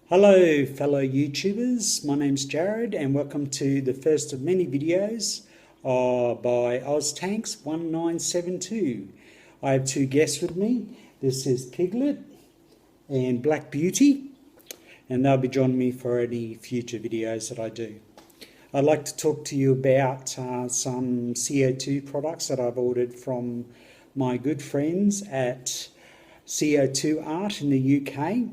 Hello fellow YouTubers, my name's Jared and welcome to the first of many videos by OzTanks1972. I have two guests with me. This is Piglet and Black Beauty, and they'll be joining me for any future videos that I do. I'd like to talk to you about some CO2 products that I've ordered from my good friends at Co2 Art in the UK.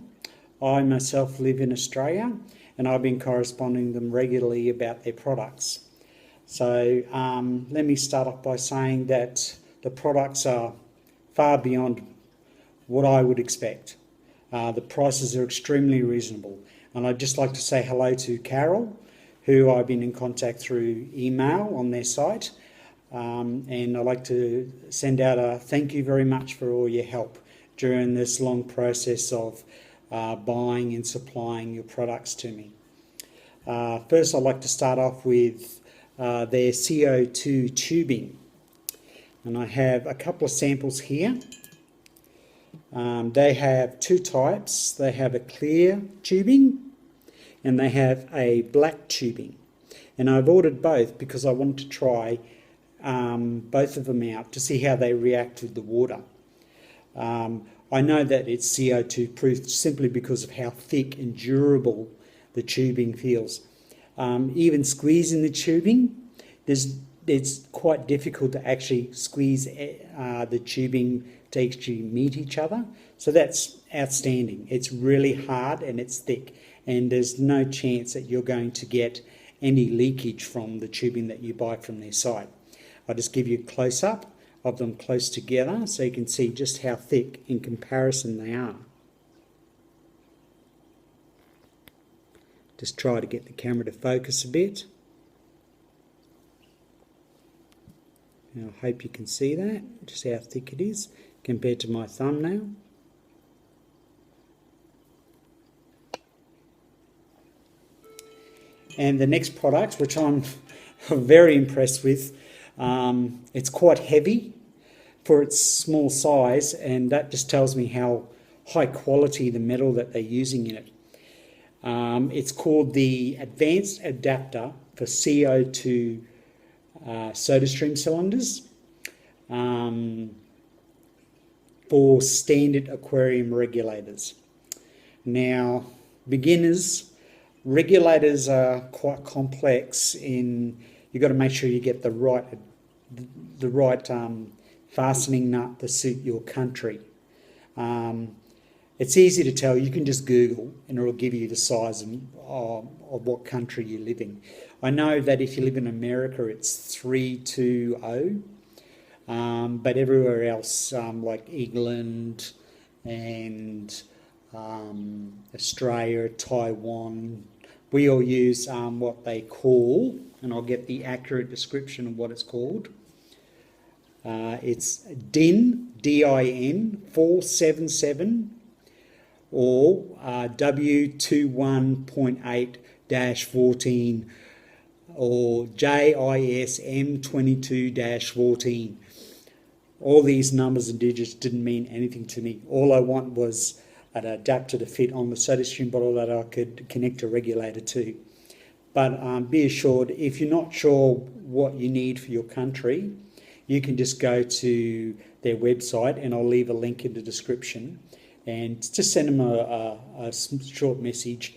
I myself live in Australia and I've been corresponding with them regularly about their products. So let me start off by saying that the products are far beyond what I would expect. The prices are extremely reasonable, and I'd just like to say hello to Carol, who I've been in contact through email on their site, and I'd like to send out a thank you very much for all your help during this long process of buying and supplying your products to me. First, I'd like to start off with their CO2 tubing, and I have a couple of samples here. They have two types. They have a clear tubing and they have a black tubing, and I've ordered both because I want to try both of them out to see how they react with the water. I know that it's CO2 proof simply because of how thick and durable the tubing feels. Even squeezing the tubing, it's quite difficult to actually squeeze the tubing to actually meet each other. So that's outstanding. It's really hard and it's thick, and there's no chance that you're going to get any leakage from the tubing that you buy from their site. I'll just give you a close-up of them close together so you can see just how thick in comparison they are. Just try to get the camera to focus a bit. Now, I hope you can see that, just how thick it is compared to my thumbnail. And the next product, which I'm very impressed with, it's quite heavy for its small size, and that just tells me how high quality the metal that they're using in it. It's called the Advanced Adaptor for CO2 Sodastream cylinders for standard aquarium regulators. Now, regulators are quite complex in you've got to make sure you get the right fastening nut to suit your country. It's easy to tell. You can just Google and it'll give you the size of what country you live in. I know that if you live in America it's 320, but everywhere else like England and Australia, Taiwan, we all use what they call, and I'll get the accurate description of what it's called. It's DIN, D-I-N 477 or W21.8-14 or JISM 22-14. All these numbers and digits didn't mean anything to me. All I want was an adapter to fit on the Sodastream bottle that I could connect a regulator to. But be assured, if you're not sure what you need for your country, you can just go to their website, and I'll leave a link in the description, and just send them a short message,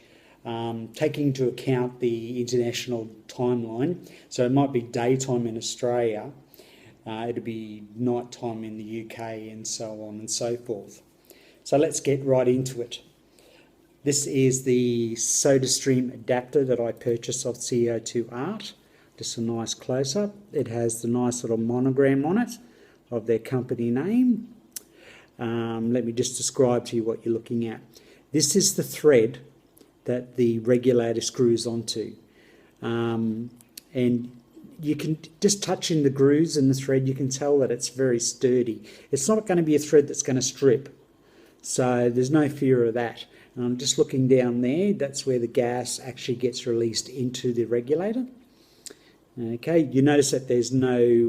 taking into account the international timeline. So it might be daytime in Australia, it'll be nighttime in the UK, and so on and so forth. So let's get right into it. This is the Sodastream adapter that I purchased off Co2 Art. Just a nice close-up. It has the nice little monogram on it of their company name. Let me just describe to you what you're looking at. This is the thread that the regulator screws onto. And you can just touching the grooves in the thread, you can tell that it's very sturdy. It's not going to be a thread that's going to strip. So there's no fear of that. And I'm just looking down there, that's where the gas actually gets released into the regulator. Okay, you notice that there's no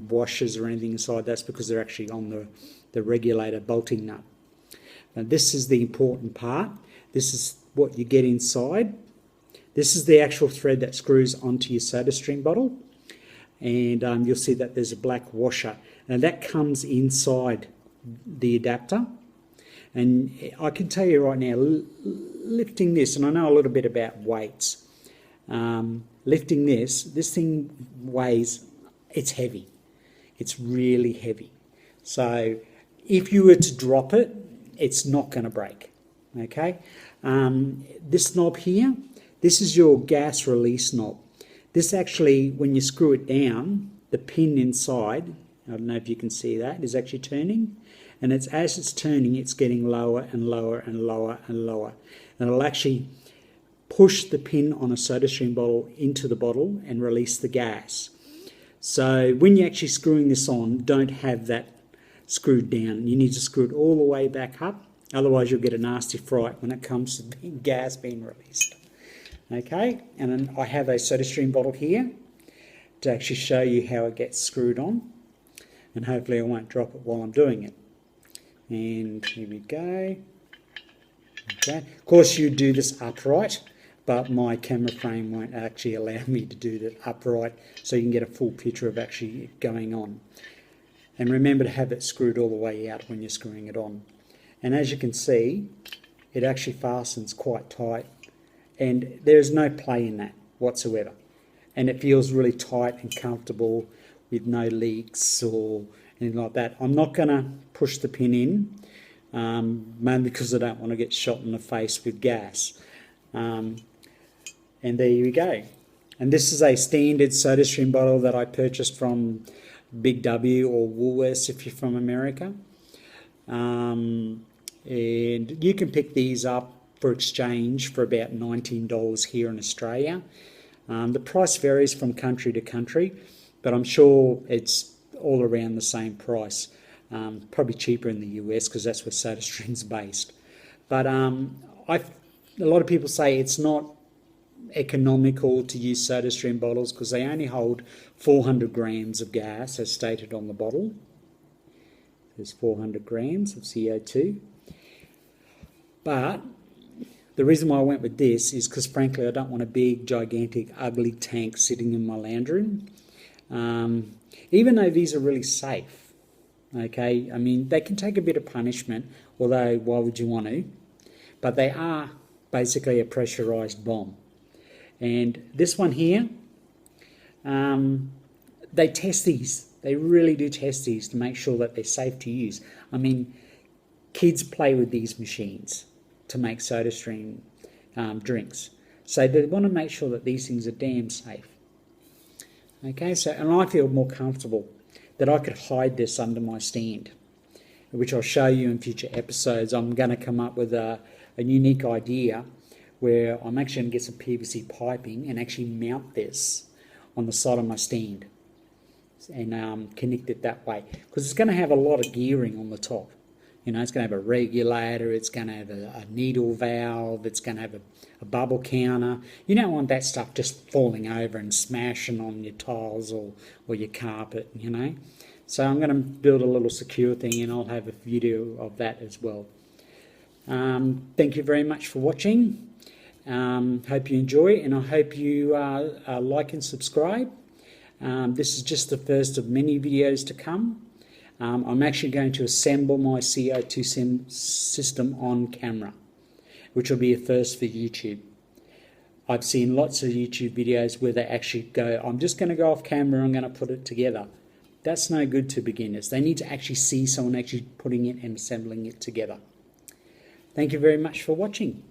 washers or anything inside. That's because they're actually on the regulator bolting nut. Now this is the important part. This is what you get inside. This is the actual thread that screws onto your Sodastream bottle, and you'll see that there's a black washer, and that comes inside the adapter. And I can tell you right now, lifting this, and I know a little bit about weights, lifting this thing weighs, it's heavy. It's really heavy. So if you were to drop it, it's not going to break. Okay? This knob here, this is your gas release knob. This actually, when you screw it down, the pin inside, I don't know if you can see that, is actually turning. And as it's turning, it's getting lower and lower and lower and lower. And it'll actually push the pin on a Sodastream bottle into the bottle and release the gas. So when you're actually screwing this on, don't have that screwed down. You need to screw it all the way back up. Otherwise, you'll get a nasty fright when it comes to gas being released. Okay, and then I have a Sodastream bottle here to actually show you how it gets screwed on. And hopefully I won't drop it while I'm doing it. And here we go. Okay. Of course, you do this upright, but my camera frame won't actually allow me to do that upright, so you can get a full picture of actually going on. And remember to have it screwed all the way out when you're screwing it on. And as you can see, it actually fastens quite tight, and there's no play in that whatsoever. And it feels really tight and comfortable with no leaks or anything like that. I'm not going to push the pin in, mainly because I don't want to get shot in the face with gas. And there you go. And this is a standard Sodastream bottle that I purchased from Big W or Woolworths if you're from America. And you can pick these up for exchange for about $19 here in Australia. The price varies from country to country, but I'm sure it's all around the same price. Probably cheaper in the US because that's where Sodastream's based. But a lot of people say it's not economical to use Sodastream bottles because they only hold 400 grams of gas as stated on the bottle. There's 400 grams of CO2. But the reason why I went with this is because frankly I don't want a big, gigantic, ugly tank sitting in my lounge room. Even though these are really safe, okay, I mean, they can take a bit of punishment, although why would you want to? But they are basically a pressurized bomb. And this one here, they test these. They really do test these to make sure that they're safe to use. I mean, kids play with these machines to make Sodastream drinks. So they want to make sure that these things are damn safe. Okay, so, and I feel more comfortable that I could hide this under my stand, which I'll show you in future episodes. I'm going to come up with a unique idea where I'm actually going to get some PVC piping and actually mount this on the side of my stand and connect it that way, because it's going to have a lot of gearing on the top. You know, it's going to have a regulator, it's going to have a needle valve, it's going to have a bubble counter. You don't want that stuff just falling over and smashing on your tiles or your carpet, you know. So I'm going to build a little secure thing, and I'll have a video of that as well. Thank you very much for watching. Hope you enjoy, and I hope you like and subscribe. This is just the first of many videos to come. I'm actually going to assemble my CO2 system on camera, which will be a first for YouTube. I've seen lots of YouTube videos where they actually go, I'm just going to go off camera, I'm going to put it together. That's no good to beginners. They need to actually see someone actually putting it and assembling it together. Thank you very much for watching.